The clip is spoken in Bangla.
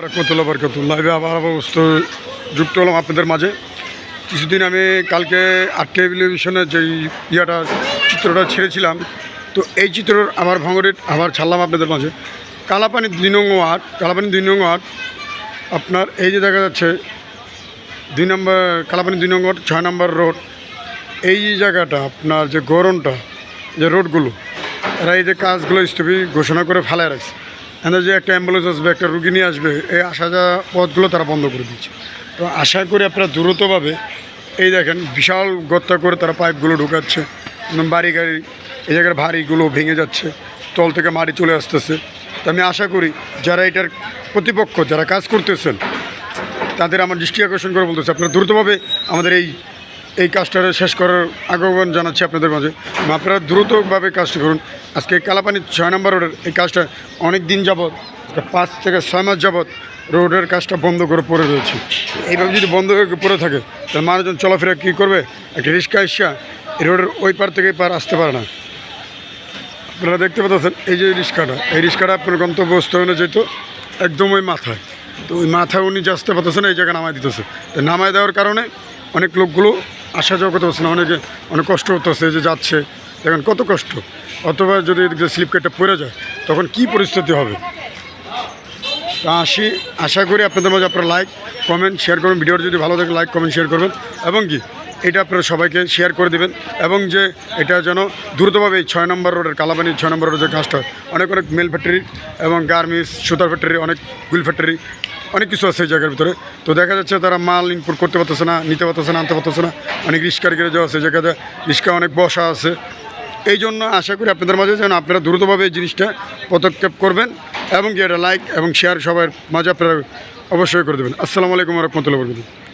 রহমতুল্লাহ বরকাতুল্লাহ লাইভে আবার অবস্থা যুক্ত হলাম আপনাদের মাঝে। কিছুদিন আমি কালকে আর্ট টেলিভিশনে যেই চিত্রটা ছেড়েছিলাম, তো এই চিত্রর আবার ভঙ্গরেট আবার ছাড়লাম আপনাদের মাঝে। কালাপানি 2 নং ওয়ার্ড, কালাপানি 2 নং ওয়ার্ড আপনার এই যে দেখা যাচ্ছে 2 নম্বর কালাপানি 2 নং ওয়ার্ড 6 নম্বর রোড। এই জায়গাটা আপনার যে গরমটা, যে রোডগুলো এরা এই যে কাজগুলো স্থগিত ঘোষণা করে ফেলায় রাখছে। এখানে যে একটা অ্যাম্বুলেন্স আসবে, একটা রুগী নিয়ে আসবে, এই আসা যাওয়া পথগুলো তারা বন্ধ করে দিচ্ছে। তো আশা করি আপনারা দ্রুতভাবে এই দেখেন বিশাল গর্ত করে তারা পাইপগুলো ঢুকাচ্ছে, বাড়ি গাড়ি এই জায়গার ভারীগুলো ভেঙে যাচ্ছে, তল থেকে মাটি চলে আসতেছে। তো আমি আশা করি যারা এটার প্রতিপক্ষ, যারা কাজ করতেছেন, তাদের আমার দৃষ্টি আকর্ষণ করে বলতেছে আপনারা দ্রুতভাবে আমাদের এই কাজটা শেষ করার আহ্বান জানাচ্ছি আপনাদের মাঝে। আপনারা দ্রুতভাবে কাজটা করুন। আজকে কালাপানি 6 নম্বর রোডের এই কাজটা অনেক দিন যাবৎ, 5 থেকে 6 মাস যাবৎ রোডের কাজটা বন্ধ করে পড়ে রয়েছে। এইভাবে যদি বন্ধ হয়ে পড়ে থাকে তাহলে মানুষজন চলাফেরা কী করবে? একটা রিক্সা ইস্যা এই রোডের ওই পার থেকে এই পার আসতে পারে না। আপনারা দেখতে পাচ্ছেন এই যে রিক্সাটা, এই রিক্সাটা আপনার গন্তব্যস্থলে যেত একদম ওই মাথায়। তো ওই মাথায় উনি যে আসতে পারতেছে না, এই জায়গায় নামাই দিতেছে। তো নামাই দেওয়ার কারণে অনেক লোকগুলো আসা যাওয়া করতে পারছে না, অনেক কষ্ট হতেছে। যে যাচ্ছে দেখেন কত কষ্ট, অথবা যদি স্লিপ কেটে পড়ে যায় তখন কি পরিস্থিতি হবে। তা আশা করি আপনাদের মাঝে আপনারা লাইক কমেন্ট শেয়ার করবেন। ভিডিওটা যদি ভালো থাকে লাইক কমেন্ট শেয়ার করবেন, এবং কি এটা আপনারা সবাইকে শেয়ার করে দেবেন। এবং যে এটা যেন দ্রুতভাবে এই 6 নম্বর রোডের কালাপানি 6 নম্বর রোডের কাজটা অনেক মেল ফ্যাক্টরি এবং গার্মেন্টস, সুতার ফ্যাক্টরি, অনেক গুল ফ্যাক্টরি, অনেক কিছু আছে এই জায়গার ভিতরে। তো দেখা যাচ্ছে তারা মাল ইনপুট করতে পারতেছে না, নিতে পারতেছে না, আনতে পারতেছে না। অনেক রিক্সার গ্যারেজও আছে, জায়গাতে রিক্সা অনেক বসা আছে। এই জন্য আশা করি আপনাদের মাঝে যেন আপনারা দ্রুতভাবে এই জিনিসটা পদক্ষেপ করবেন, এবং কি এটা লাইক এবং শেয়ার সবার মাঝে আপনারা অবশ্যই করে দেবেন। আসসালামু আলাইকুম রহমতুল্লাহ বরকাতুহু।